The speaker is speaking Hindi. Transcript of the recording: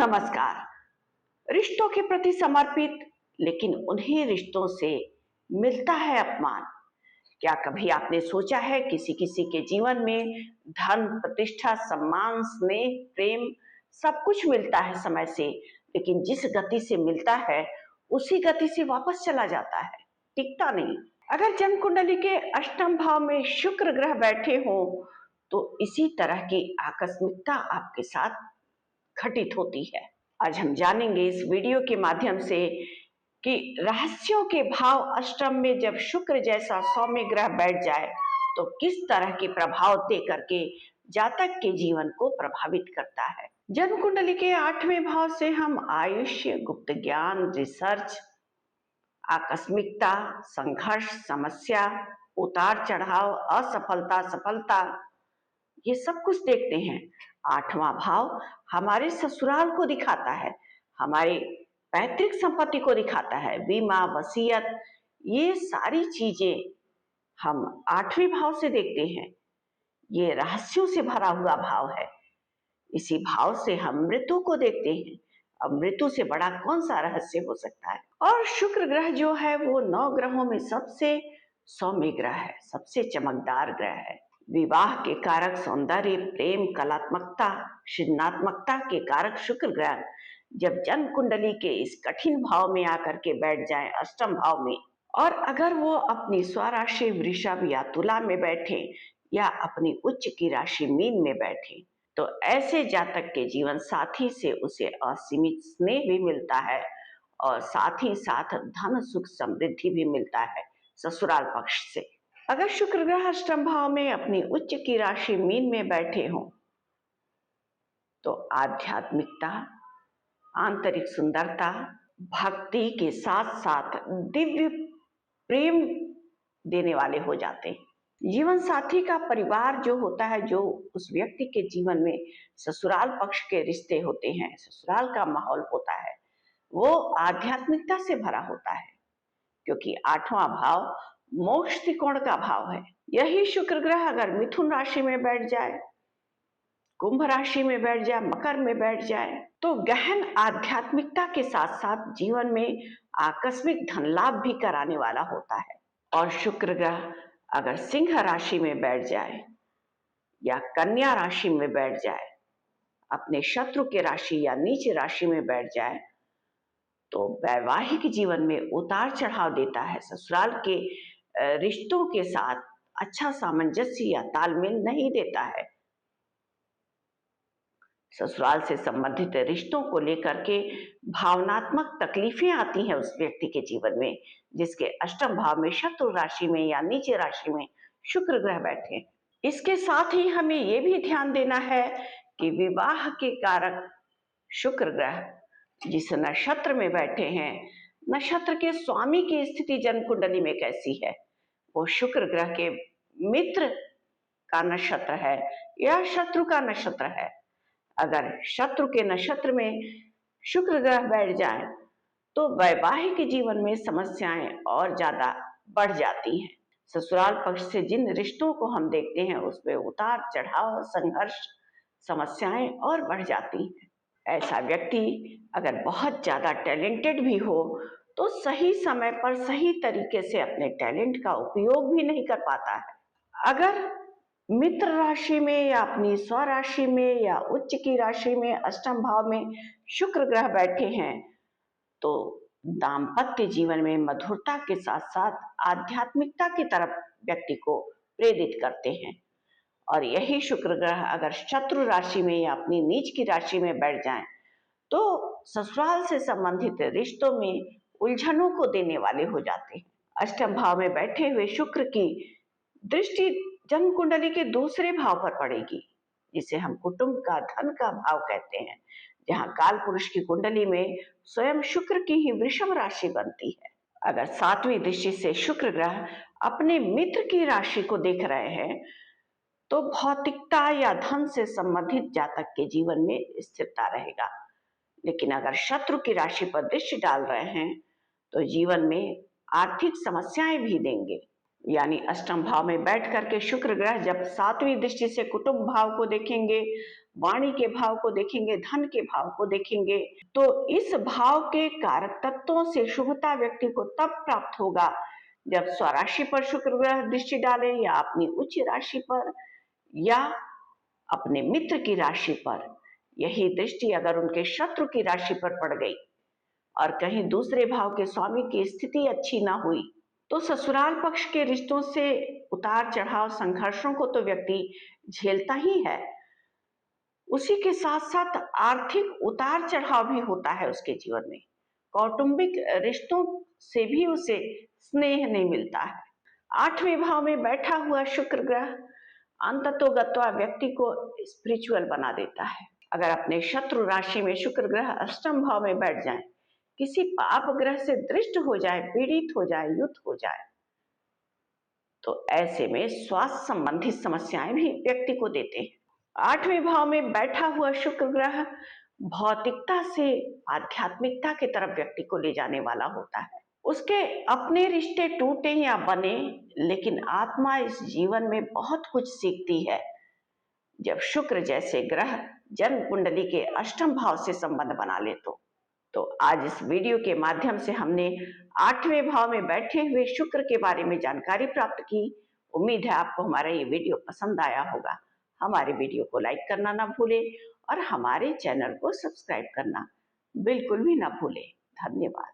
नमस्कार। रिश्तों के प्रति समर्पित, लेकिन उन्हीं रिश्तों से मिलता है अपमान। क्या कभी आपने सोचा है किसी किसी के जीवन में धन, प्रतिष्ठा, सम्मान, स्नेह, प्रेम सब कुछ मिलता है समय से, लेकिन जिस गति से मिलता है उसी गति से वापस चला जाता है, टिकता नहीं। अगर जन्म कुंडली के अष्टम भाव में शुक्र ग्रह बैठे हों तो इसी तरह की आकस्मिकता आपके साथ घटित होती है। आज हम जानेंगे इस वीडियो के माध्यम से कि रहस्यों के भाव अष्टम में जब शुक्र जैसा सौम्य ग्रह बैठ जाए तो किस तरह के प्रभाव दे करके जातक के जीवन को प्रभावित करता है। जन्म कुंडली के आठवें भाव से हम आयुष्य, गुप्त ज्ञान, रिसर्च, आकस्मिकता, संघर्ष, समस्या, उतार चढ़ाव, असफलता, सफलता, ये सब कुछ देखते हैं। आठवां भाव हमारे ससुराल को दिखाता है, हमारे पैतृक संपत्ति को दिखाता है, बीमा, वसीयत, ये सारी चीजें हम आठवें भाव से देखते हैं। ये रहस्यों से भरा हुआ भाव है। इसी भाव से हम मृत्यु को देखते हैं। अब मृत्यु से बड़ा कौन सा रहस्य हो सकता है। और शुक्र ग्रह जो है वो 9 ग्रहों में सबसे सौम्य ग्रह है, सबसे चमकदार ग्रह है। विवाह के कारक सौंदर्य, प्रेम, कलात्मकता, सृजनात्मकता के कारक शुक्र ग्रह जब जन्म कुंडली के इस कठिन भाव में आकर के बैठ जाए, अष्टम भाव में, और अगर वो अपनी स्वराशि वृषभ या तुला में बैठे या अपनी उच्च की राशि मीन में बैठे, तो ऐसे जातक के जीवन साथी से उसे असीमित स्नेह भी मिलता है और साथ ही साथ धन, सुख, समृद्धि भी मिलता है ससुराल पक्ष से। अगर शुक्र ग्रह अष्टम भाव में अपनी उच्च की राशि मीन में बैठे हों तो आध्यात्मिकता, आंतरिक सुंदरता, भक्ति के साथ साथ दिव्य प्रेम देने वाले हो जाते हैं। जीवन साथी का परिवार जो होता है, जो उस व्यक्ति के जीवन में ससुराल पक्ष के रिश्ते होते हैं, ससुराल का माहौल होता है, वो आध्यात्मिकता से भरा होता है, क्योंकि आठवां भाव मोक्ष त्रिकोण का भाव है। यही शुक्र ग्रह अगर मिथुन राशि में बैठ जाए, कुंभ राशि में बैठ जाए, मकर में बैठ जाए, तो गहन आध्यात्मिकता के साथ साथ जीवन में आकस्मिक धन लाभ भी कराने वाला होता है। और शुक्र ग्रह अगर सिंह राशि में बैठ जाए या कन्या राशि में बैठ जाए, अपने शत्रु के राशि या नीच राशि में बैठ जाए, तो वैवाहिक जीवन में उतार चढ़ाव देता है। ससुराल के रिश्तों के साथ अच्छा सामंजस्य या तालमेल नहीं देता है। ससुराल से संबंधित रिश्तों को लेकर के भावनात्मक तकलीफें आती हैं उस व्यक्ति के जीवन में, जिसके अष्टम भाव में शत्रु राशि में या नीचे राशि में शुक्र ग्रह बैठे। इसके साथ ही हमें यह भी ध्यान देना है कि विवाह के कारक शुक्र ग्रह जिस नक्षत्र में बैठे हैं, नक्षत्र के स्वामी की स्थिति जन्म कुंडली में कैसी है। वो शुक्र ग्रह के मित्र का नक्षत्र है या शत्रु का नक्षत्र है। अगर शत्रु के नक्षत्र में शुक्र ग्रह बैठ जाए तो वैवाहिक जीवन में समस्याएं और ज्यादा बढ़ जाती हैं। ससुराल पक्ष से जिन रिश्तों को हम देखते हैं उसमें उतार चढ़ाव, संघर्ष, समस्याएं और बढ़ जाती हैं। ऐसा व्यक्ति अगर बहुत ज्यादा टैलेंटेड भी हो तो सही समय पर सही तरीके से अपने टैलेंट का उपयोग भी नहीं कर पाता है। अगर मित्र राशि में या अपनी स्वराशि में या उच्च की राशि में अष्टम भाव में शुक्र ग्रह बैठे हैं तो दाम्पत्य जीवन में मधुरता के साथ साथ आध्यात्मिकता की तरफ व्यक्ति को प्रेरित करते हैं। और यही शुक्र ग्रह अगर शत्रु राशि में या अपनी नीच की राशि में बैठ जाएं तो ससुराल से संबंधित रिश्तों में उलझनों को देने वाले हो जाते हैं। अष्टम भाव में बैठे हुए शुक्र की दृष्टि जन्म कुंडली के दूसरे भाव पर पड़ेगी, जिसे हम कुटुंब का, धन का भाव कहते हैं, जहां काल पुरुष की कुंडली में स्वयं शुक्र की ही वृषभ राशि बनती है। अगर सातवीं दृष्टि से शुक्र ग्रह अपने मित्र की राशि को देख रहे हैं तो भौतिकता या धन से संबंधित जातक के जीवन में स्थिरता रहेगा। लेकिन अगर शत्रु की राशि पर दृष्टि डाल रहे हैं तो जीवन में आर्थिक समस्याएं भी देंगे। यानी अष्टम भाव में बैठ करके शुक्र ग्रह जब सातवीं दृष्टि से कुटुंब भाव को देखेंगे, वाणी के भाव को देखेंगे, धन के भाव को देखेंगे, तो इस भाव के कारक तत्वों से शुभता व्यक्ति को तब प्राप्त होगा जब स्वराशि पर शुक्र ग्रह दृष्टि डाले, या अपनी उच्च राशि पर, या अपने मित्र की राशि पर। यही दृष्टि अगर उनके शत्रु की राशि पर पड़ गई और कहीं दूसरे भाव के स्वामी की स्थिति अच्छी ना हुई, तो ससुराल पक्ष के रिश्तों से उतार चढ़ाव, संघर्षों को तो व्यक्ति झेलता ही है, उसी के साथ साथ आर्थिक उतार चढ़ाव भी होता है उसके जीवन में। कौटुंबिक रिश्तों से भी उसे स्नेह नहीं मिलता है। आठवें भाव में बैठा हुआ शुक्र ग्रह अंततोगत्वा व्यक्ति को स्पिरिचुअल बना देता है। अगर अपने शत्रु राशि में शुक्र ग्रह अष्टम भाव में बैठ जाए, किसी पाप ग्रह से दृष्ट हो जाए, पीड़ित हो जाए, युक्त हो जाए, तो ऐसे में स्वास्थ्य संबंधी समस्याएं भी व्यक्ति को देते हैं। आठवें भाव में बैठा हुआ शुक्र ग्रह भौतिकता से आध्यात्मिकता की तरफ व्यक्ति को ले जाने वाला होता है। उसके अपने रिश्ते टूटे या बने, लेकिन आत्मा इस जीवन में बहुत कुछ सीखती है जब शुक्र जैसे ग्रह जन्म कुंडली के अष्टम भाव से संबंध बना ले। तो आज इस वीडियो के माध्यम से हमने आठवें भाव में बैठे हुए शुक्र के बारे में जानकारी प्राप्त की। उम्मीद है आपको हमारा ये वीडियो पसंद आया होगा। हमारे वीडियो को लाइक करना ना भूलें और हमारे चैनल को सब्सक्राइब करना बिल्कुल भी ना भूलें। धन्यवाद।